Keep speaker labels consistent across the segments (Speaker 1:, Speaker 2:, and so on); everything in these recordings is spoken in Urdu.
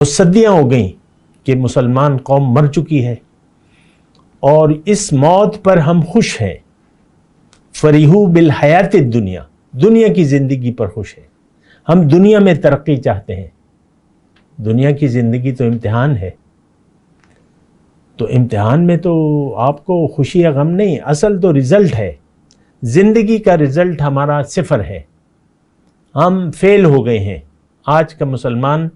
Speaker 1: صدیاں ہو گئیں کہ مسلمان قوم مر چکی ہے اور اس موت پر ہم خوش ہیں. فریحو بالحیات الدنیا، دنیا کی زندگی پر خوش ہیں. ہم دنیا میں ترقی چاہتے ہیں. دنیا کی زندگی تو امتحان ہے، تو امتحان میں تو آپ کو خوشی یا غم نہیں، اصل تو رزلٹ ہے. زندگی کا رزلٹ ہمارا صفر ہے، ہم فیل ہو گئے ہیں. آج کا مسلمان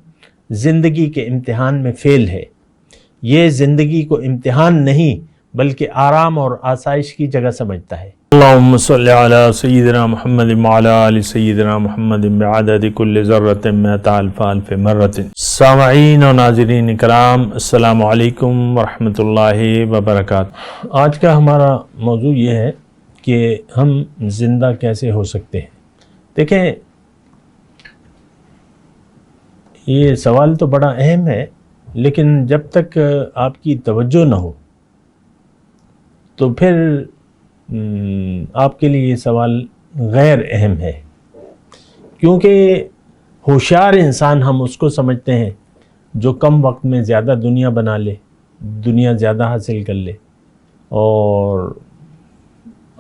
Speaker 1: زندگی کے امتحان میں فیل ہے. یہ زندگی کو امتحان نہیں بلکہ آرام اور آسائش کی جگہ سمجھتا ہے. اللہم صلی علی سیدنا محمد وعلی آل سیدنا محمد بعدد کل ذرۃ مئۃ الف الف مرۃ. سامعین و ناظرین کرام، السلام علیکم ورحمۃ اللہ وبرکاتہ. آج کا ہمارا موضوع یہ ہے کہ ہم زندہ کیسے ہو سکتے ہیں. دیکھیں، یہ سوال تو بڑا اہم ہے، لیکن جب تک آپ کی توجہ نہ ہو تو پھر آپ کے لیے یہ سوال غیر اہم ہے. کیونکہ ہوشیار انسان ہم اس کو سمجھتے ہیں جو کم وقت میں زیادہ دنیا بنا لے، دنیا زیادہ حاصل کر لے، اور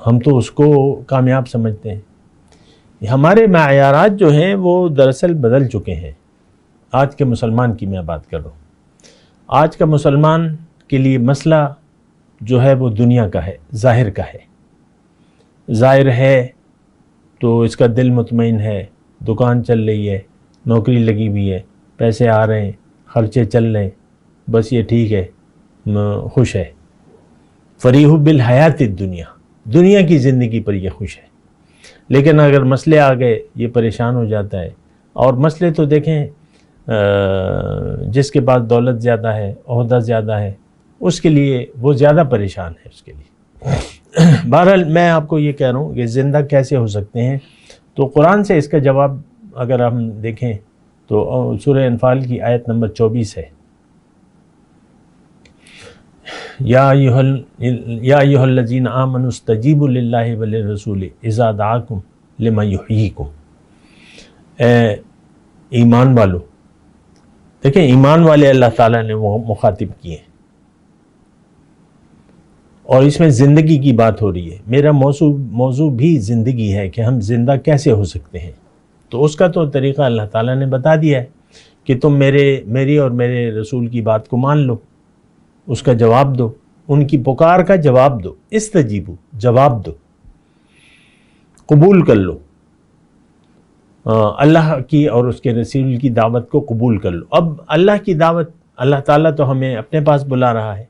Speaker 1: ہم تو اس کو کامیاب سمجھتے ہیں. ہمارے معیارات جو ہیں وہ دراصل بدل چکے ہیں. آج کے مسلمان کی میں بات کر رہا ہوں. آج کا مسلمان کے لیے مسئلہ جو ہے وہ دنیا کا ہے، ظاہر کا ہے. ظاہر ہے تو اس کا دل مطمئن ہے، دکان چل رہی ہے، نوکری لگی ہوئی ہے، پیسے آ رہے ہیں، خرچے چل رہے ہیں، بس یہ ٹھیک ہے، خوش ہے. فریح بالحیات الدنیا، دنیا کی زندگی پر یہ خوش ہے. لیکن اگر مسئلے آ گئے یہ پریشان ہو جاتا ہے. اور مسئلے تو دیکھیں، جس کے پاس دولت زیادہ ہے، عہدہ زیادہ ہے، اس کے لیے وہ زیادہ پریشان ہے اس کے لیے. بہرحال میں آپ کو یہ کہہ رہا ہوں کہ زندہ کیسے ہو سکتے ہیں. تو قرآن سے اس کا جواب اگر ہم دیکھیں تو سورہ انفال کی آیت نمبر 24 ہے. یا ایھا الذین آمنوا استجیبوا للہ وللرسول اذا دعاکم لما یحییکم. اے ایمان والو، دیکھیں ایمان والے اللہ تعالیٰ نے وہ مخاطب کیے ہیں اور اس میں زندگی کی بات ہو رہی ہے. میرا موضوع بھی زندگی ہے کہ ہم زندہ کیسے ہو سکتے ہیں. تو اس کا تو طریقہ اللہ تعالیٰ نے بتا دیا ہے کہ تم میری اور میرے رسول کی بات کو مان لو، اس کا جواب دو، ان کی پکار کا جواب دو. استجیبو، جواب دو، قبول کر لو، اللہ کی اور اس کے رسول کی دعوت کو قبول کر لو. اب اللہ کی دعوت، اللہ تعالیٰ تو ہمیں اپنے پاس بلا رہا ہے.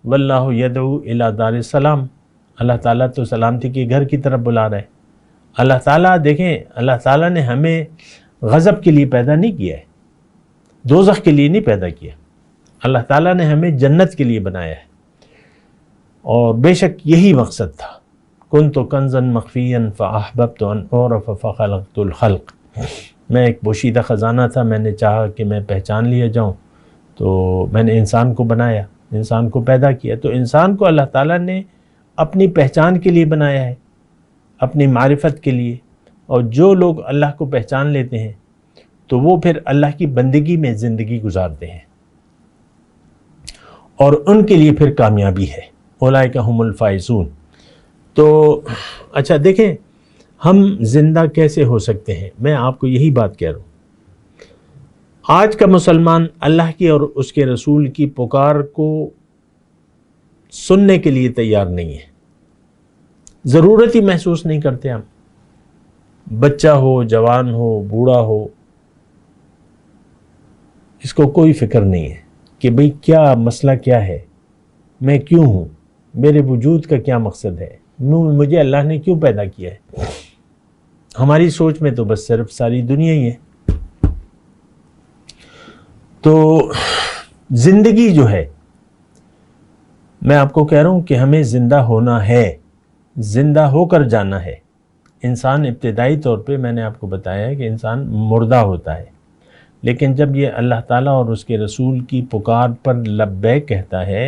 Speaker 1: واللہ یدعو الی دار السلام، اللہ تعالیٰ تو سلامتی کے گھر کی طرف بلا رہا ہے. اللہ تعالیٰ دیکھیں، اللہ تعالیٰ نے ہمیں غضب کے لیے پیدا نہیں کیا ہے، دوزخ کے لیے نہیں پیدا کیا. اللہ تعالیٰ نے ہمیں جنت کے لیے بنایا ہے، اور بے شک یہی مقصد تھا. کنت کنزا مخفیا فاحببت ان اعرف فخلقت الخلق. میں ایک پوشیدہ خزانہ تھا، میں نے چاہا کہ میں پہچان لیا جاؤں، تو میں نے انسان کو بنایا، انسان کو پیدا کیا. تو انسان کو اللہ تعالیٰ نے اپنی پہچان کے لیے بنایا ہے، اپنی معرفت کے لیے. اور جو لوگ اللہ کو پہچان لیتے ہیں تو وہ پھر اللہ کی بندگی میں زندگی گزارتے ہیں، اور ان کے لیے پھر کامیابی ہے. اولئک هم الفائزون. تو اچھا دیکھیں، ہم زندہ کیسے ہو سکتے ہیں. میں آپ کو یہی بات کہہ رہا ہوں. آج کا مسلمان اللہ کی اور اس کے رسول کی پکار کو سننے کے لیے تیار نہیں ہے. ضرورت ہی محسوس نہیں کرتے. ہم بچہ ہو، جوان ہو، بوڑھا ہو، اس کو کوئی فکر نہیں ہے کہ بھئی کیا مسئلہ کیا ہے، میں کیوں ہوں، میرے وجود کا کیا مقصد ہے، مجھے اللہ نے کیوں پیدا کیا ہے. ہماری سوچ میں تو بس صرف ساری دنیا ہی ہے. تو زندگی جو ہے، میں آپ کو کہہ رہا ہوں کہ ہمیں زندہ ہونا ہے، زندہ ہو کر جانا ہے. انسان ابتدائی طور پہ میں نے آپ کو بتایا ہے کہ انسان مردہ ہوتا ہے، لیکن جب یہ اللہ تعالیٰ اور اس کے رسول کی پکار پر لبیک کہتا ہے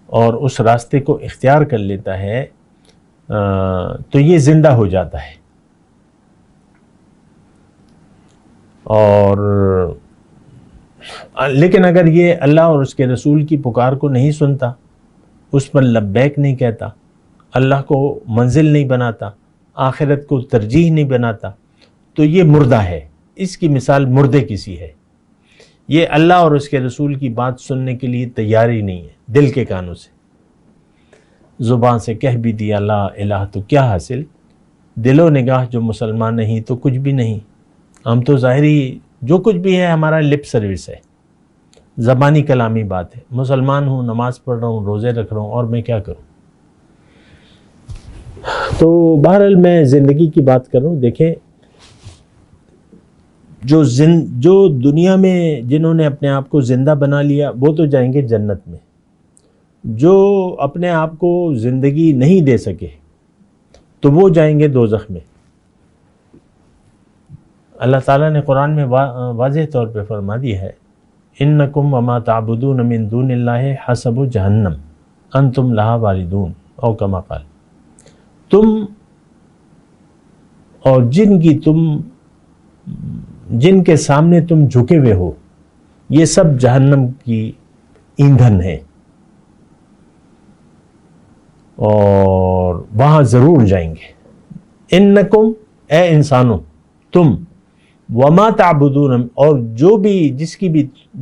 Speaker 1: اور اس راستے کو اختیار کر لیتا ہے تو یہ زندہ ہو جاتا ہے. اور لیکن اگر یہ اللہ اور اس کے رسول کی پکار کو نہیں سنتا، اس پر لبیک نہیں کہتا، اللہ کو منزل نہیں بناتا، آخرت کو ترجیح نہیں بناتا، تو یہ مردہ ہے، اس کی مثال مردے کسی ہے۔ یہ اللہ اور اس کے رسول کی بات سننے کے لیے تیار ہی نہیں ہے، دل کے کانوں سے، زبان سے کہہ بھی دیا لا الہ تو کیا حاصل، دل و نگاہ جو مسلمان نہیں تو کچھ بھی نہیں۔ ہم تو ظاہری جو کچھ بھی ہے ہمارا لپ سروس ہے، زبانی کلامی بات ہے، مسلمان ہوں، نماز پڑھ رہا ہوں، روزے رکھ رہا ہوں، اور میں کیا کروں؟ تو بہرحال میں زندگی کی بات کر رہا ہوں۔ دیکھیں، جو دنیا میں جنہوں نے اپنے آپ کو زندہ بنا لیا وہ تو جائیں گے جنت میں، جو اپنے آپ کو زندگی نہیں دے سکے تو وہ جائیں گے دوزخ میں۔ اللہ تعالیٰ نے قرآن میں واضح طور پہ فرما دیا ہے انکم وما تعبدون من دون اللہ حسب جہنم انتم لہا واردون، او کما قال، تم اور جن کے سامنے تم جھکے ہوئے ہو یہ سب جہنم کی ایندھن ہے اور وہاں ضرور جائیں گے۔ انکم، اے انسانوں، تم، وما تعبدون، اور جو بھی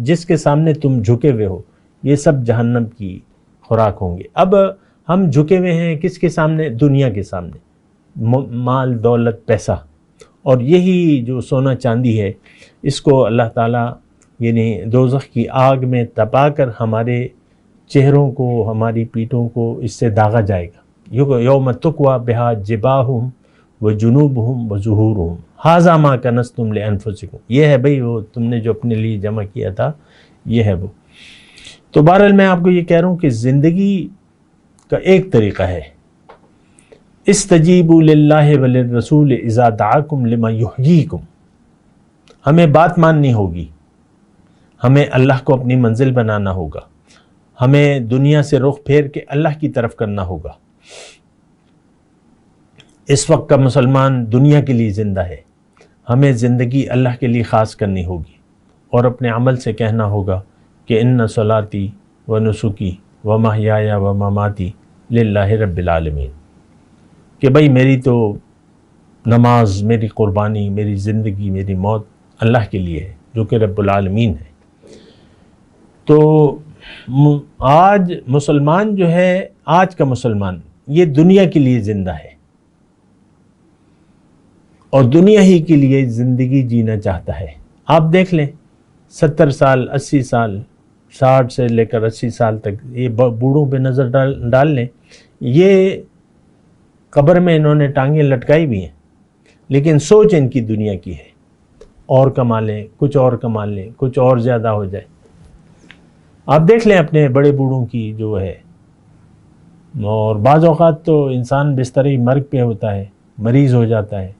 Speaker 1: جس کے سامنے تم جھکے ہوئے ہو یہ سب جہنم کی خوراک ہوں گے۔ اب ہم جھکے ہوئے ہیں کس کے سامنے؟ دنیا کے سامنے، مال دولت پیسہ، اور یہی جو سونا چاندی ہے اس کو اللہ تعالیٰ یعنی دوزخ کی آگ میں تپا کر ہمارے چہروں کو، ہماری پیٹھوں کو اس سے داغا جائے گا۔ یوم تکویٰ بہا جباہہم وجنوبہم وظہورہم ھذا ما کنزتم لانفسکم، یہ ہے بھئی وہ تم نے جو اپنے لیے جمع کیا تھا، یہ ہے وہ۔ تو بہرحال میں آپ کو یہ کہہ رہا ہوں کہ زندگی کا ایک طریقہ ہے، استجیبوا للہ وللرسول اذا دعاکم لما یحییکم، ہمیں بات ماننی ہوگی، ہمیں اللہ کو اپنی منزل بنانا ہوگا، ہمیں دنیا سے رخ پھیر کے اللہ کی طرف کرنا ہوگا۔ اس وقت کا مسلمان دنیا کے لیے زندہ ہے، ہمیں زندگی اللہ کے لیے خاص کرنی ہوگی اور اپنے عمل سے کہنا ہوگا کہ ان صلاتی و نسکی و محیای و مماتی للہ رب العالمین، کہ بھئی میری تو نماز، میری قربانی، میری زندگی، میری موت اللہ کے لیے ہے جو کہ رب العالمین ہے۔ تو آج مسلمان جو ہے، آج کا مسلمان یہ دنیا کے لیے زندہ ہے اور دنیا ہی کے لیے زندگی جینا چاہتا ہے۔ آپ دیکھ لیں 70 سال 80 سال 60 سے لے کر 80 سال تک یہ بوڑھوں پہ نظر ڈال لیں، یہ قبر میں انہوں نے ٹانگیں لٹکائی بھی ہیں لیکن سوچ ان کی دنیا کی ہے، اور کما لیں، کچھ اور کما لیں، کچھ اور زیادہ ہو جائے۔ آپ دیکھ لیں اپنے بڑے بوڑھوں کی جو ہے، اور بعض اوقات تو انسان بستر مرگ پہ ہوتا ہے، مریض ہو جاتا ہے،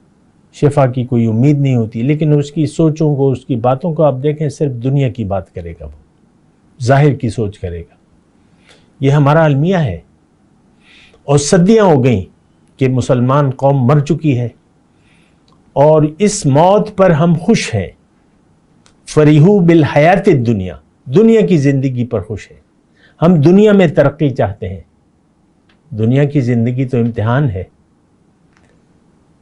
Speaker 1: شفا کی کوئی امید نہیں ہوتی، لیکن اس کی سوچوں کو، اس کی باتوں کو آپ دیکھیں، صرف دنیا کی بات کرے گا، وہ ظاہر کی سوچ کرے گا۔ یہ ہمارا المیہ ہے، اور صدیاں ہو گئیں کہ مسلمان قوم مر چکی ہے اور اس موت پر ہم خوش ہیں۔ فریحوا بالحیات الدنیا، دنیا کی زندگی پر خوش ہیں، ہم دنیا میں ترقی چاہتے ہیں۔ دنیا کی زندگی تو امتحان ہے،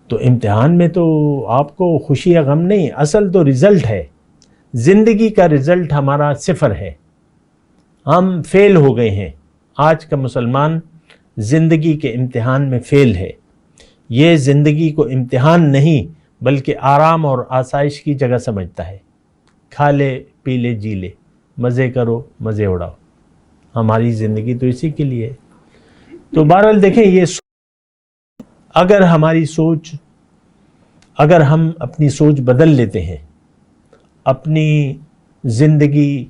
Speaker 1: تو امتحان میں تو آپ کو خوشی یا غم نہیں، اصل تو رزلٹ ہے۔ زندگی کا رزلٹ ہمارا 0 ہے، ہم فیل ہو گئے ہیں۔ آج کا مسلمان زندگی کے امتحان میں فیل ہے۔ یہ زندگی کو امتحان نہیں بلکہ آرام اور آسائش کی جگہ سمجھتا ہے۔ کھا لے، پی لے، جی لے، مزے کرو، مزے اڑاؤ۔ ہماری زندگی تو اسی کے لیے ہے۔ تو بہرحال دیکھیں، یہ اگر ہم اپنی سوچ بدل لیتے ہیں، اپنی زندگی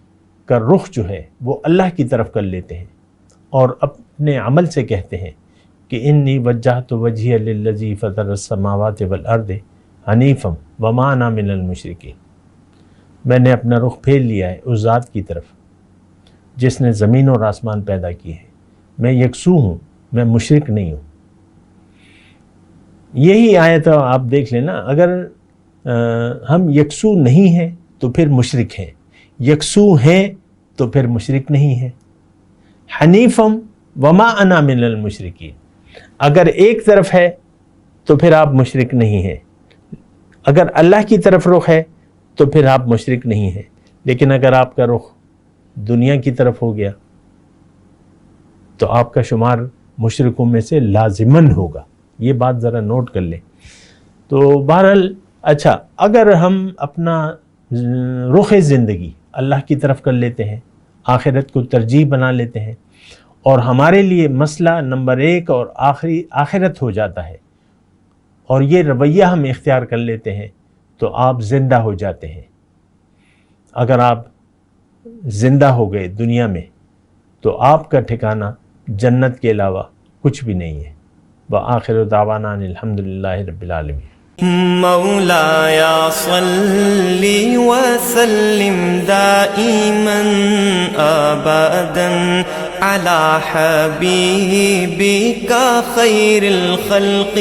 Speaker 1: کا رخ جو ہے وہ اللہ کی طرف کر لیتے ہیں اور اپنے عمل سے کہتے ہیں کہ انی وجہت وجہی للذی فطر السماوات والارض حنیفا وما انا من المشرکین، میں نے اپنا رخ پھیر لیا ہے اس ذات کی طرف جس نے زمین اور آسمان پیدا کی ہے، میں یکسو ہوں، میں مشرک نہیں ہوں۔ یہی آیت آپ دیکھ لینا، اگر ہم یکسو نہیں ہیں تو پھر مشرک ہیں، یکسو ہیں تو پھر مشرک نہیں ہے. حنیفم وما انا من المشرکین، اگر ایک طرف ہے تو پھر آپ مشرک نہیں ہیں، اگر اللہ کی طرف رخ ہے تو پھر آپ مشرک نہیں ہیں. لیکن اگر آپ کا رخ دنیا کی طرف ہو گیا تو آپ کا شمار مشرکوں میں سے لازماً ہوگا. یہ بات ذرا نوٹ کر لیں. تو بہرحال اچھا، اگر ہم اپنا رخ زندگی اللہ کی طرف کر لیتے ہیں، آخرت کو ترجیح بنا لیتے ہیں، اور ہمارے لیے مسئلہ نمبر 1 اور آخری آخرت ہو جاتا ہے، اور یہ رویہ ہم اختیار کر لیتے ہیں، تو آپ زندہ ہو جاتے ہیں. اگر آپ زندہ ہو گئے دنیا میں تو آپ کا ٹھکانہ جنت کے علاوہ کچھ بھی نہیں ہے. وآخر دعوانا الحمدللہ رب العالمین.
Speaker 2: مولاي صل وسلم دائما ابدا على حبيبك خير الخلق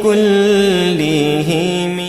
Speaker 2: كلهم.